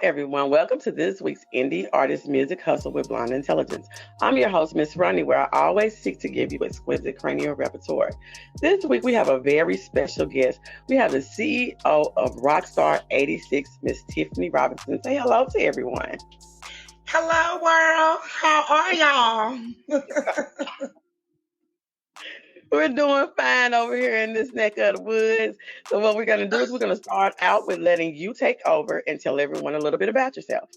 everyone. Welcome to this week's Indie Artist Music Hustle with Blonde Intelligence. I'm your host, Miss Runway, where I always seek to give you exquisite cranial repertoire. This week, we have a very special guest. We have the CEO of Rockstar 86, Miss Tiffany Robinson. Say hello to everyone. Hello, world. How are y'all? We're doing fine over here in this neck of the woods. So what we're going to do is we're going to start out with letting you take over and tell everyone a little bit about yourself.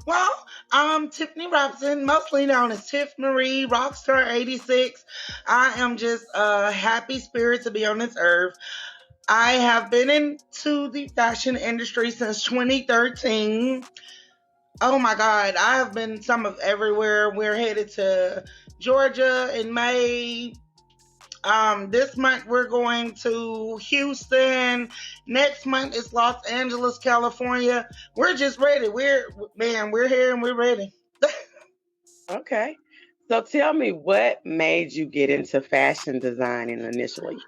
Well, I'm Tiffany Robinson, mostly known as Tiff Marie, Rockstar 86. I am just a happy spirit to be on this earth. I have been into the fashion industry since 2013. Oh my God, I have been some of everywhere. We're headed to Georgia in May. This month we're going to Houston. Next month is Los Angeles, California. We're just ready. We're here and we're ready. Okay. So tell me, what made you get into fashion designing initially?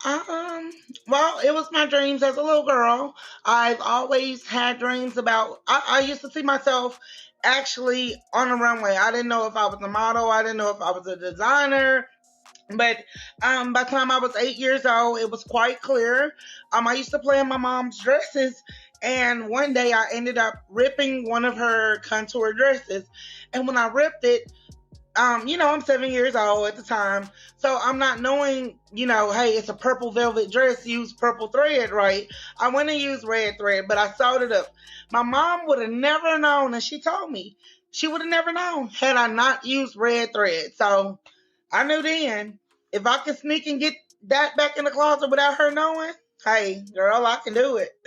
Um, well, it was my dreams as a little girl. I've always had dreams about, I used to see myself actually on a runway. I didn't know if I was a model. I didn't know if I was a designer. But by the time I was 8 years old, it was quite clear. I used to play in my mom's dresses, and one day I ended up ripping one of her contour dresses. And when I ripped it, I'm 7 years old at the time, so I'm not knowing, hey, it's a purple velvet dress, use purple thread, right? I went and used red thread, but I sewed it up. My mom would have never known, and she told me she would have never known had I not used red thread. So I knew then, if I could sneak and get that back in the closet without her knowing, hey, girl, I can do it.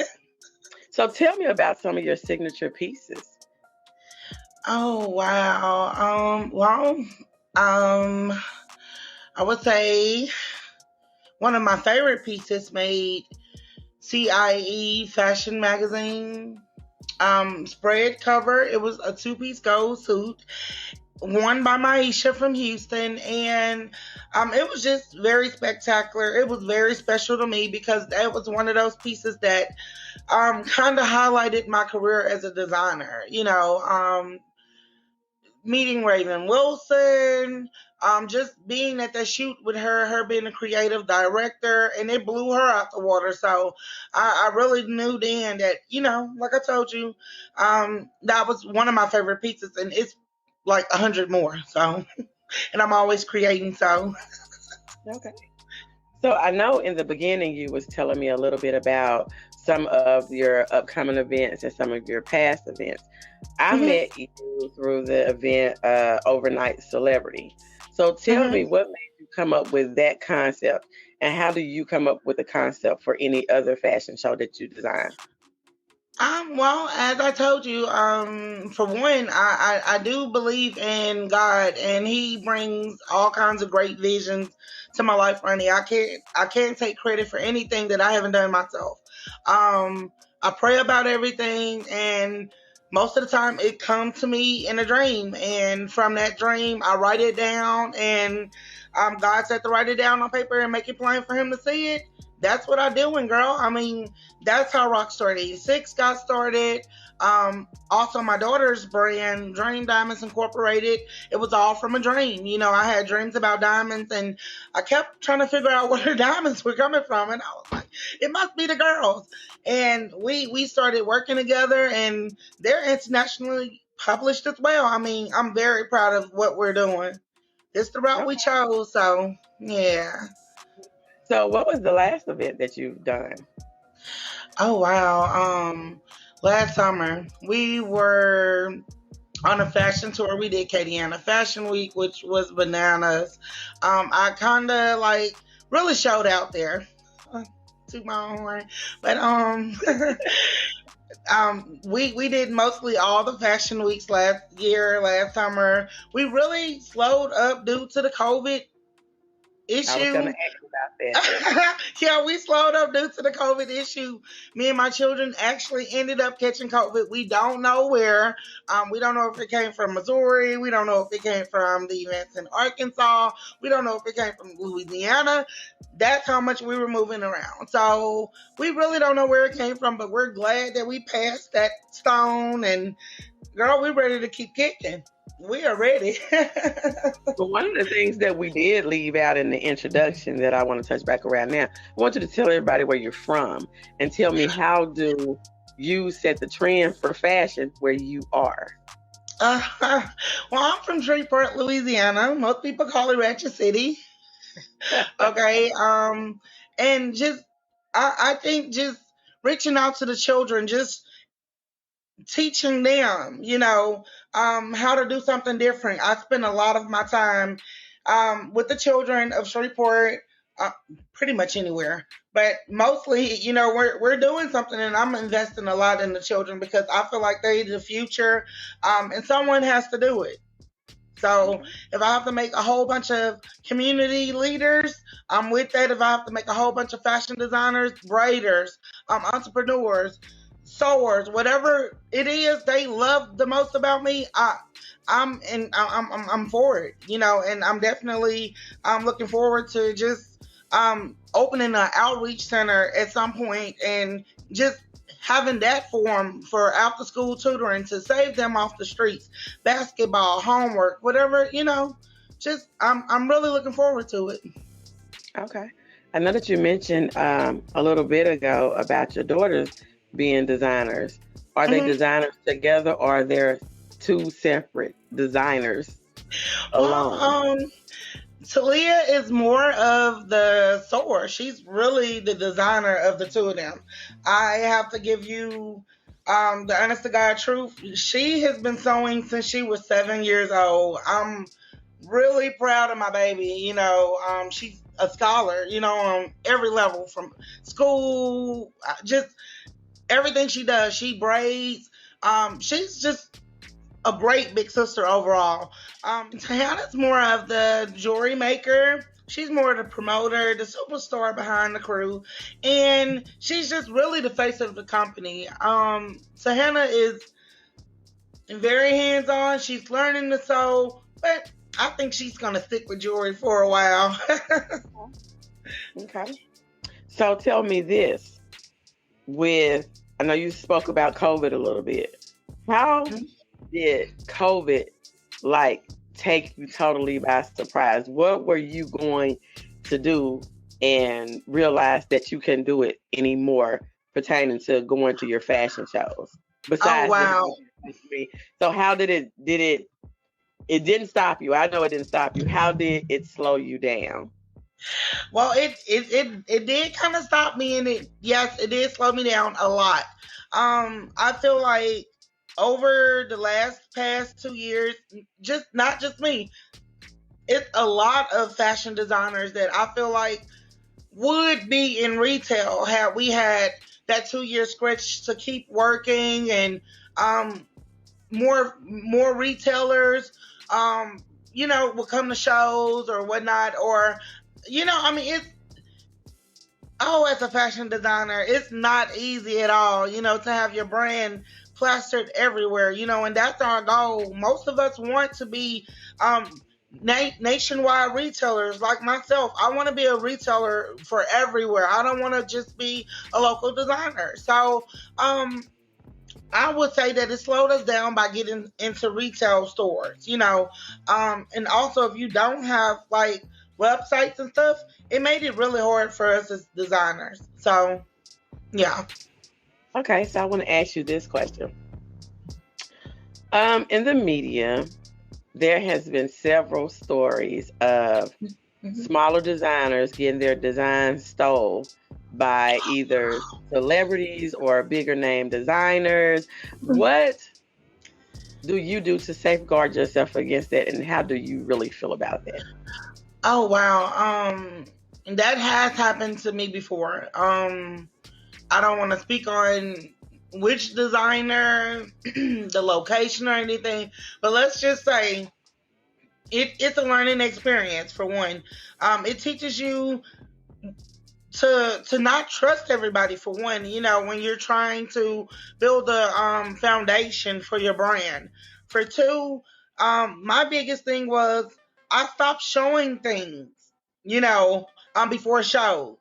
So tell me about some of your signature pieces. Oh, wow. I would say one of my favorite pieces made CIE Fashion Magazine spread cover. It was a two-piece gold suit worn by Maisha from Houston, and it was just very spectacular. It was very special to me because that was one of those pieces that kind of highlighted my career as a designer. Meeting Raven Wilson, just being at the shoot with her being a creative director, and it blew her out the water. So I really knew then that, like I told you, that was one of my favorite pieces, and it's like 100 more. So, and I'm always creating. So, Okay. So I know in the beginning you was telling me a little bit about some of your upcoming events and some of your past events. I met you through the event Overnight Celebrity. So tell me, what made you come up with that concept, and how do you come up with a concept for any other fashion show that you design? Well, as I told you, for one, I do believe in God, and He brings all kinds of great visions to my life, Ronnie. I can't take credit for anything that I haven't done myself. I pray about everything, and most of the time it comes to me in a dream, and from that dream I write it down, and God said to write it down on paper and make it plain for Him to see it. That's what I'm doing, girl. I mean, that's how Rockstar 86 got started. Also, my daughter's brand, Dream Diamonds Incorporated, it was all from a dream. I had dreams about diamonds, and I kept trying to figure out where the diamonds were coming from. And I was like, it must be the girls. And we started working together, and they're internationally published as well. I mean, I'm very proud of what we're doing. It's the route we chose, so yeah. So what was the last event that you've done? Oh wow. Last summer we were on a fashion tour. We did Acadiana Fashion Week, which was bananas. I kinda like really showed out there. To my own horn. But we did mostly all the fashion weeks last summer. We really slowed up due to the COVID I was going to issue. ask you about that. Yeah, we slowed up due to the COVID issue. Me and my children actually ended up catching COVID. We don't know where. We don't know if it came from Missouri. We don't know if it came from the events in Arkansas. We don't know if it came from Louisiana. That's how much we were moving around. So we really don't know where it came from, but we're glad that we passed that stone. And girl, we're ready to keep kicking. We are ready. But one of the things that we did leave out in the introduction that I want to touch back around now, I want you to tell everybody where you're from and tell me, how do you set the trend for fashion where you are? Well, I'm from Shreveport, Louisiana. Most people call it Ratchet City. Okay. And just I think just reaching out to the children, just teaching them, how to do something different. I spend a lot of my time with the children of Shreveport, uh, pretty much anywhere, but mostly, we're doing something, and I'm investing a lot in the children because I feel like they're the future, and someone has to do it. So if I have to make a whole bunch of community leaders, I'm with that. If I have to make a whole bunch of fashion designers, braiders, entrepreneurs, sewers, whatever it is they love the most about me, I'm for it, and I'm definitely looking forward to just opening an outreach center at some point and just having that form for after school tutoring to save them off the streets, basketball, homework, whatever, just I'm really looking forward to it. Okay. I know that you mentioned a little bit ago about your daughters being designers. Are they designers together, or are there two separate designers alone? Well, Talia is more of the sewer. She's really the designer of the two of them. I have to give you the honest to God truth. She has been sewing since she was 7 years old. I'm really proud of my baby. She's a scholar, on every level from school, just everything she does. She braids. She's just a great big sister overall. Tiana's more of the jewelry maker. She's more the promoter, the superstar behind the crew, and she's just really the face of the company. Tiana is very hands-on. She's learning to sew, but I think she's gonna stick with jewelry for a while. Okay. So tell me this: I know you spoke about COVID a little bit. How did COVID take you totally by surprise? What were you going to do and realize that you couldn't do it anymore pertaining to going to your fashion shows? Oh wow! So how did it didn't stop you? I know it didn't stop you. How did it slow you down? Well, it did kind of stop me, and it did slow me down a lot. I feel like over the past 2 years, just not just me, it's a lot of fashion designers that I feel like would be in retail had we had that 2 year stretch to keep working, and more retailers will come to shows or whatnot, or it's as a fashion designer, it's not easy at all, to have your brand plastered everywhere, and that's our goal. Most of us want to be nationwide retailers like myself. I want to be a retailer for everywhere. I don't want to just be a local designer. So I would say that it slowed us down by getting into retail stores, and also if you don't have websites and stuff, it made it really hard for us as designers. So, yeah. Okay, so I want to ask you this question. In the media, there has been several stories of smaller designers getting their designs stole by either celebrities or bigger name designers. What do you do to safeguard yourself against that, and how do you really feel about that? Oh wow. That has happened to me before. I don't want to speak on which designer, the location or anything, but let's just say It's a learning experience for one. It teaches you to not trust everybody for one, when you're trying to build a foundation for your brand. For two, my biggest thing was I stopped showing things, before shows.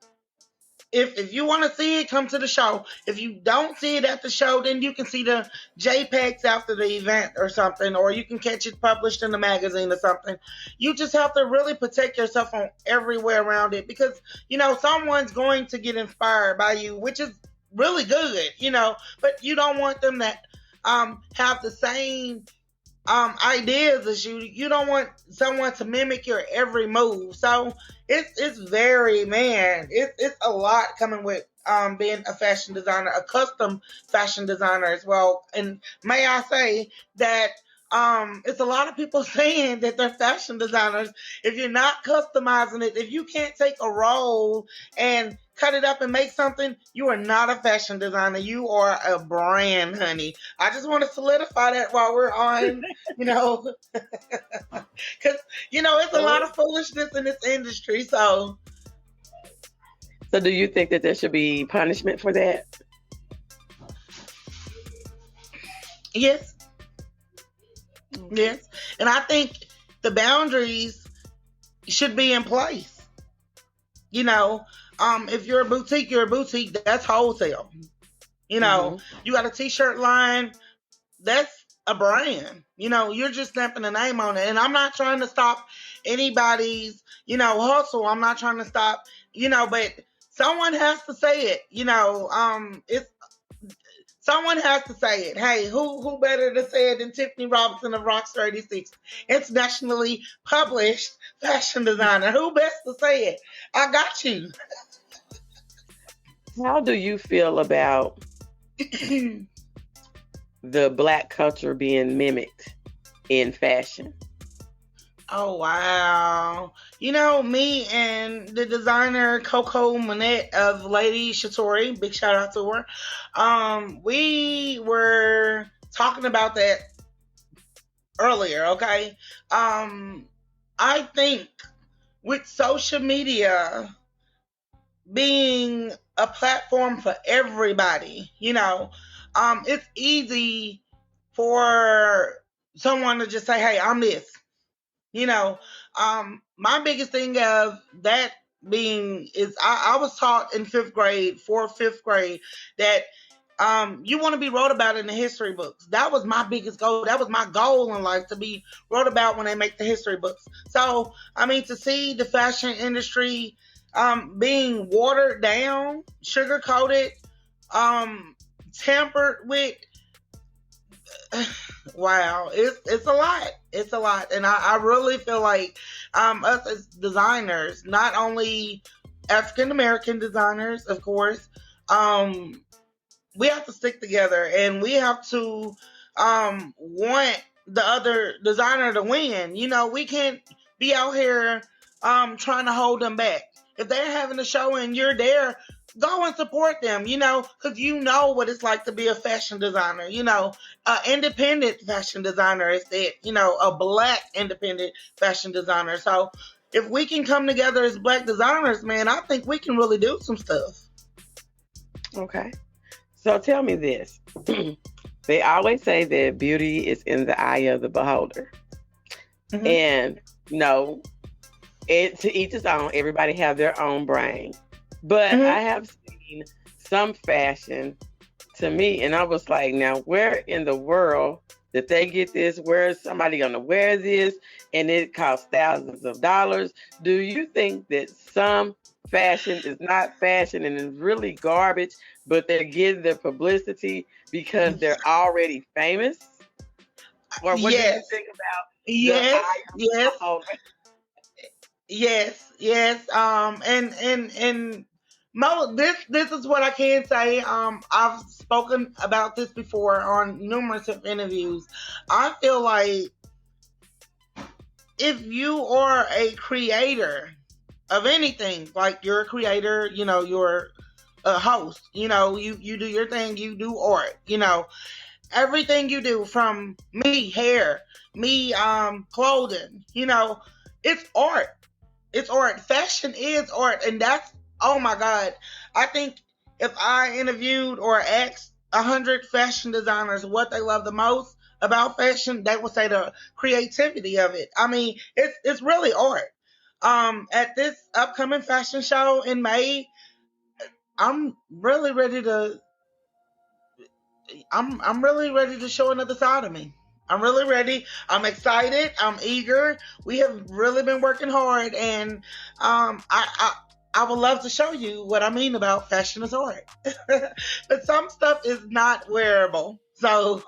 If you want to see it, come to the show. If you don't see it at the show, then you can see the JPEGs after the event or something, or you can catch it published in the magazine or something. You just have to really protect yourself on everywhere around it, because someone's going to get inspired by you, which is really good, but you don't want them to have the same ideas as you. You don't want someone to mimic your every move. So it's very, man, it's a lot coming with being a fashion designer, a custom fashion designer as well. And may I say that it's a lot of people saying that they're fashion designers. If you're not customizing it, if you can't take a role and cut it up and make something, you are not a fashion designer. You are a brand, honey. I just want to solidify that while we're on, because, it's a lot of foolishness in this industry. So do you think that there should be punishment for that? Yes. Yes. And I think the boundaries should be in place. If you're a boutique, you're a boutique. That's wholesale. You got a t-shirt line. That's a brand. You're just stamping a name on it. And I'm not trying to stop anybody's, hustle. I'm not trying to stop, but someone has to say it. Someone has to say it. Hey, who better to say it than Tiffany Robinson of Rockstar 86, internationally published fashion designer? Who best to say it? I got you. How do you feel about the Black culture being mimicked in fashion? Oh, wow. Me and the designer Coco Monette of Lady Shatori, big shout out to her, we were talking about that earlier, okay? I think with social media being a platform for everybody, it's easy for someone to just say, hey, I'm this. My biggest thing of that being is I was taught in fifth grade that you want to be wrote about in the history books. That was my biggest goal. That was my goal in life, to be wrote about when they make the history books. So, to see the fashion industry being watered down, sugar coated, tampered with, wow, it's a lot. It's a lot. And I really feel like us as designers, not only African American designers, of course, we have to stick together, and we have to want the other designer to win. We can't be out here trying to hold them back. If they're having a show and you're there, go and support them, because you know what it's like to be a fashion designer, an independent fashion designer is that, a Black independent fashion designer. So if we can come together as Black designers, man, I think we can really do some stuff. Okay. So tell me this. They always say that beauty is in the eye of the beholder. Mm-hmm. And no, to each his own. Everybody have their own brain. But mm-hmm. I have seen some fashion to me, and I was like, now, where in the world did they get this? Where is somebody going to wear this? And it costs thousands of dollars. Do you think that some fashion is not fashion and is really garbage, but they're getting their publicity because they're already famous? Or what do you think about yes. This is what I can say. I've spoken about this before on numerous of interviews. I feel like if you are a creator of anything, like you're a creator, you're a host, you do your thing, you do art, Everything you do, from me, hair, me, clothing, it's art. It's art. Fashion is art. And that's, oh my God. I think if I interviewed or asked 100 fashion designers what they love the most about fashion, they would say the creativity of it. I mean, it's really art. At this upcoming fashion show in May, I'm really ready to I'm really ready to show another side of me. I'm really ready. I'm excited. I'm eager. We have really been working hard, and I would love to show you what I mean about fashion as art. But some stuff is not wearable. So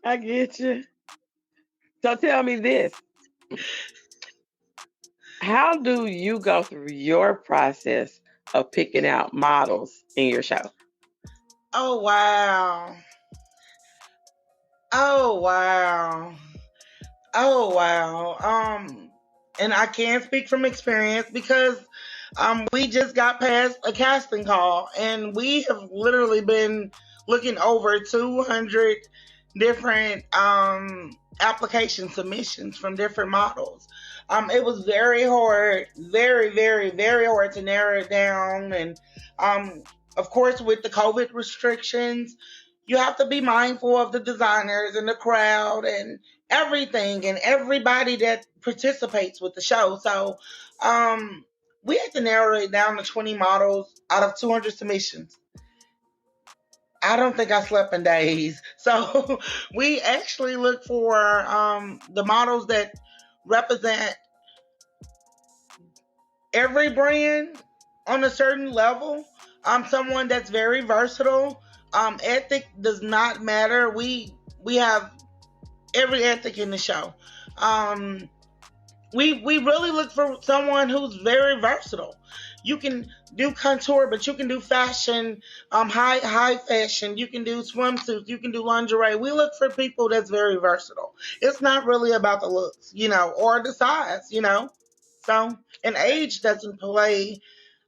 I get you. So tell me this. How do you go through your process of picking out models in your show? oh wow. Oh wow. Oh wow. And I can't speak from experience because we just got past a casting call and we have literally been looking over 200 different application submissions from different models. It was very hard, very, very, very hard to narrow it down. And of course, with the COVID restrictions, you have to be mindful of the designers and the crowd and everything and everybody that participates with the show. So we had to narrow it down to 20 models out of 200 submissions. I don't think I slept in days. So we actually look for the models that represent every brand on a certain level. Someone that's very versatile. Ethic does not matter. We have every ethic in the show. We really look for someone who's very versatile. You can do couture, but you can do fashion, high fashion. You can do swimsuits. You can do lingerie. We look for people that's very versatile. It's not really about the looks, or the size, So, and age doesn't play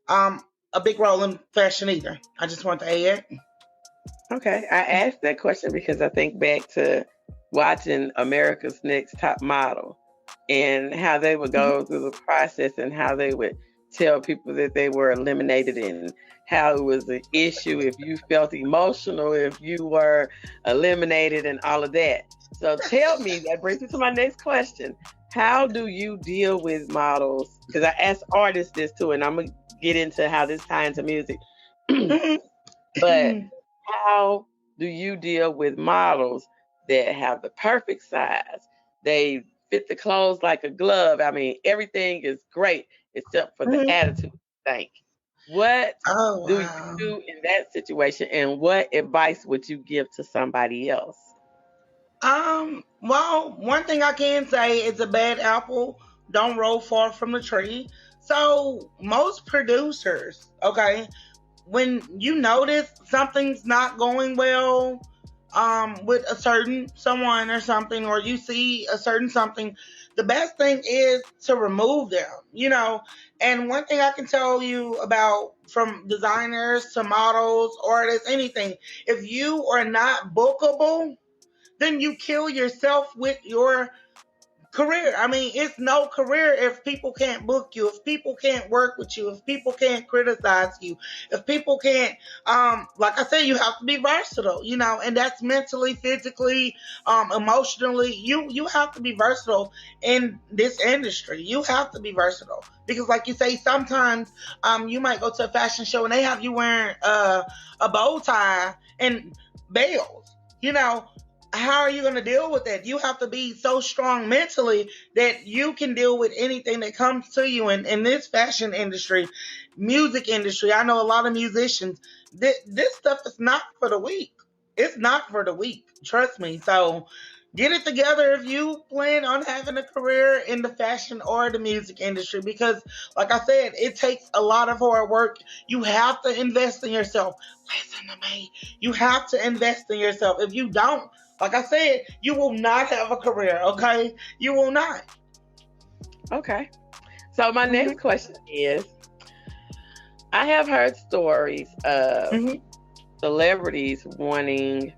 a big role in fashion either. I just want to add. Okay, I asked that question because I think back to watching America's Next Top Model and how they would go through the process and how they would tell people that they were eliminated and how it was an issue if you felt emotional, if you were eliminated and all of that. So tell me, that brings me to my next question. How do you deal with models? Because I asked artists this too, and I'm going to get into how this ties into music. But how do you deal with models that have the perfect size? They fit the clothes like a glove. I mean, everything is great except for the attitude. What do you do in that situation, and what advice would you give to somebody else? Well, one thing I can say is a bad apple don't roll far from the tree. So most producers, okay, when you notice something's not going well with a certain someone or something, or you see a certain something, the best thing is to remove them. And one thing I can tell you about, from designers to models, artists, anything, if you are not bookable, then you kill yourself with your career. I mean, it's no career if people can't book you, if people can't work with you, if people can't criticize you, if people can't, like I said, you have to be versatile, and that's mentally, physically, emotionally. You have to be versatile in this industry. You have to be versatile because, like you say, sometimes you might go to a fashion show and they have you wearing a bow tie and bells. How are you going to deal with that? You have to be so strong mentally that you can deal with anything that comes to you in this fashion industry, music industry. I know a lot of musicians. This stuff is not for the weak. It's not for the weak. Trust me. So get it together if you plan on having a career in the fashion or the music industry, because like I said, it takes a lot of hard work. You have to invest in yourself. Listen to me. You have to invest in yourself. If you don't, like I said, you will not have a career, okay? You will not. Okay. So my next question is, I have heard stories of celebrities wanting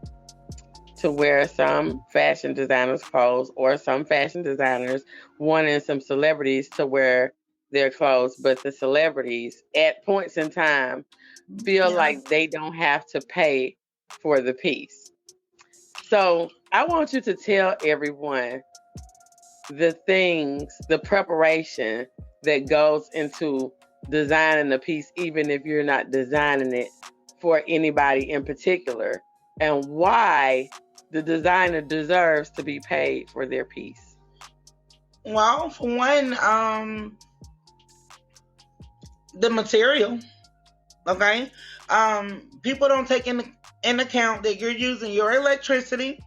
to wear some fashion designers' clothes, or some fashion designers wanting some celebrities to wear their clothes, but the celebrities at points in time feel like they don't have to pay for the piece. So I want you to tell everyone the preparation that goes into designing a piece, even if you're not designing it for anybody in particular, and why the designer deserves to be paid for their piece. Well, for one, the material. Okay. People don't take in account that you're using your electricity,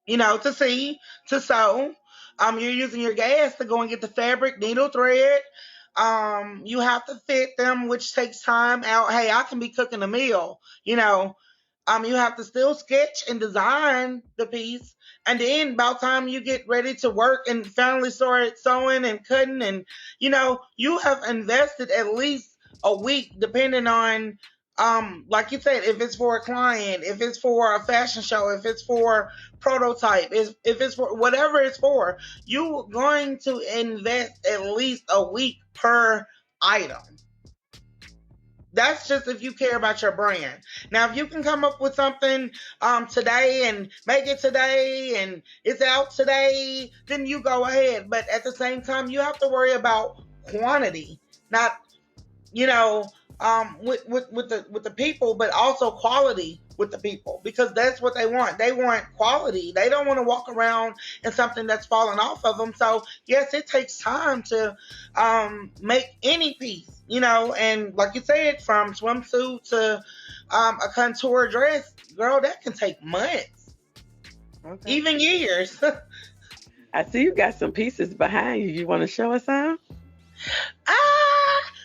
to see, to sew. You're using your gas to go and get the fabric, needle, thread. You have to fit them, which takes time out. Hey, I can be cooking a meal, you have to still sketch and design the piece. And then by the time you get ready to work and finally start sewing and cutting, and you have invested at least a week, depending on like you said, if it's for a client, if it's for a fashion show, if it's for prototype, if it's for whatever it's for, you're going to invest at least a week per item. That's just if you care about your brand. Now, if you can come up with something today and make it today and it's out today, then you go ahead. But at the same time, you have to worry about quantity, not with the people, but also quality with the people, because that's what they want. They want quality. They don't want to walk around in something that's falling off of them. So yes, it takes time to make any piece, and like you said, from swimsuit to a contour dress, girl, that can take months, even years. I see you got some pieces behind you. You want to show us some?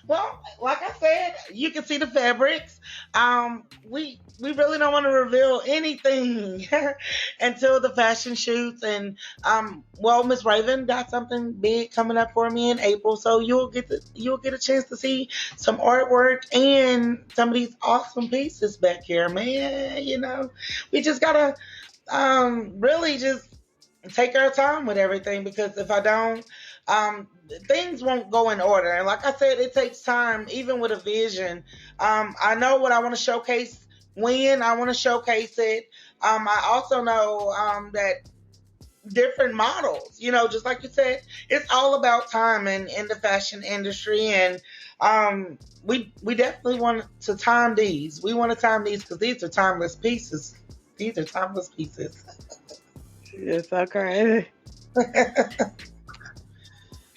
Well, like I said, you can see the fabrics. We really don't want to reveal anything until the fashion shoots. And Miss Raven got something big coming up for me in April, so you'll get a chance to see some artwork and some of these awesome pieces back here, man. We just gotta really just take our time with everything, because if I don't, things won't go in order. And like I said, it takes time, even with a vision. I know what I want to showcase, when I want to showcase it. I also know that different models, just like you said, it's all about time in the fashion industry. And we definitely want to time these. We want to time these because these are timeless pieces. These are timeless pieces. It's okay.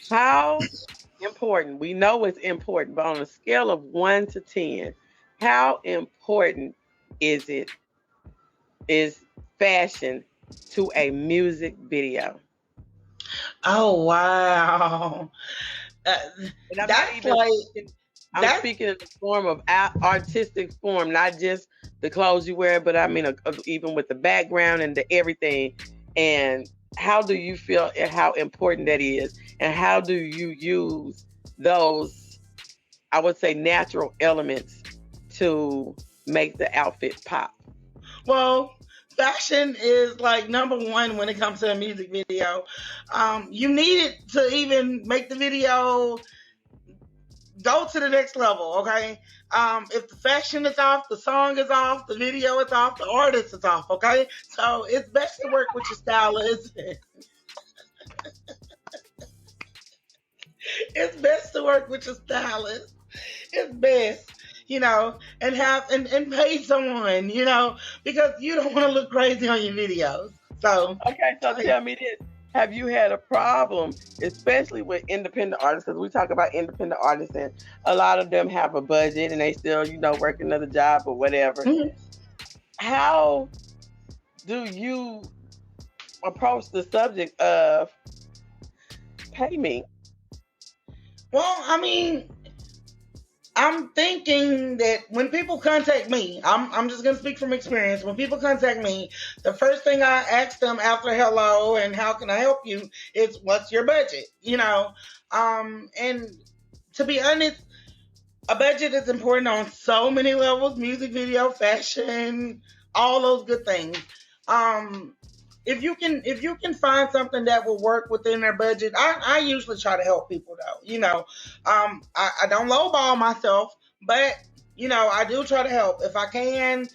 How important? We know it's important, but on a scale of 1 to 10, how important is fashion to a music video? Oh wow! I'm speaking in the form of artistic form, not just the clothes you wear, but I mean even with the background and the everything. And how do you feel how important that is? And how do you use those, I would say, natural elements to make the outfit pop? Well, fashion is like number one when it comes to a music video. You need it to even make the video go to the next level, okay? If the fashion is off, the song is off, the video is off, the artist is off, okay? So it's best to work with your stylist. It's best to work with your stylist. It's best, and pay someone, because you don't want to look crazy on your videos. So okay, so tell me this. Have you had a problem, especially with independent artists? Because we talk about independent artists, and a lot of them have a budget and they still, work another job or whatever. Mm-hmm. How do you approach the subject of pay me? Well, I mean, I'm thinking that when people contact me, I'm just going to speak from experience. When people contact me, the first thing I ask them after hello and how can I help you is what's your budget, And to be honest, A budget is important on so many levels: music video, fashion, all those good things. Um, if you can find something that will work within their budget, I usually try to help people though. I don't lowball myself, but I do try to help if I can.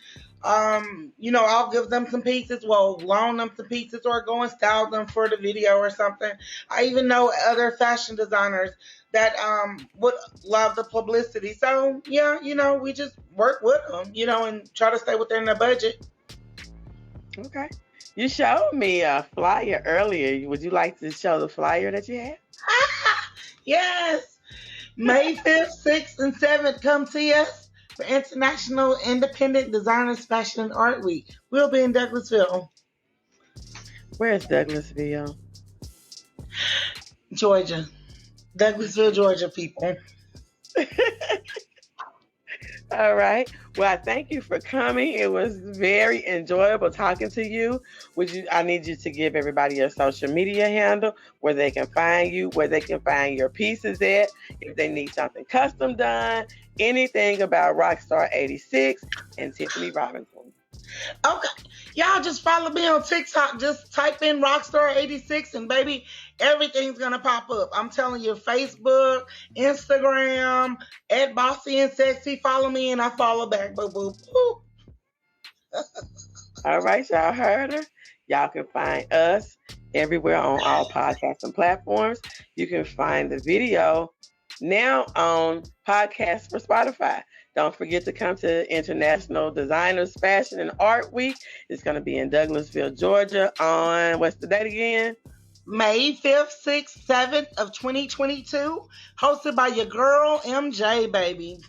I'll give them some pieces, well, loan them some pieces or go and style them for the video or something. I even know other fashion designers that would love the publicity. So yeah, we just work with them, and try to stay within their budget. Okay. You showed me a flyer earlier. Would you like to show the flyer that you had? Yes. May 5th, 6th, and 7th, come see us for International Independent Designers Fashion and Art Week. We'll be in Douglasville. Where's Douglasville? Georgia. Douglasville, Georgia, people. All right. Well, I thank you for coming. It was very enjoyable talking to you. I need you to give everybody your social media handle, where they can find you, where they can find your pieces at, if they need something custom done, anything about Rockstar 86 and Tiffany Robinson. Okay. Y'all just follow me on TikTok. Just type in Rockstar 86 and baby, everything's going to pop up. I'm telling you, Facebook, Instagram, at Bossy and Sexy. Follow me and I follow back. Boo, boo, boo. All right, y'all heard her. Y'all can find us everywhere on all podcasting platforms. You can find the video now on podcasts for Spotify. Don't forget to come to International Designers Fashion and Art Week. It's going to be in Douglasville, Georgia on, what's the date again? May 5th, 6th, 7th of 2022. Hosted by your girl, MJ, baby.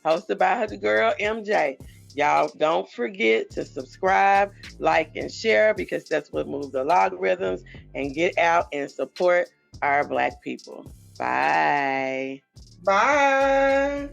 Hosted by the girl, MJ. Y'all don't forget to subscribe, like, and share, because that's what moves the logarithms, and get out and support our Black people. Bye. Bye.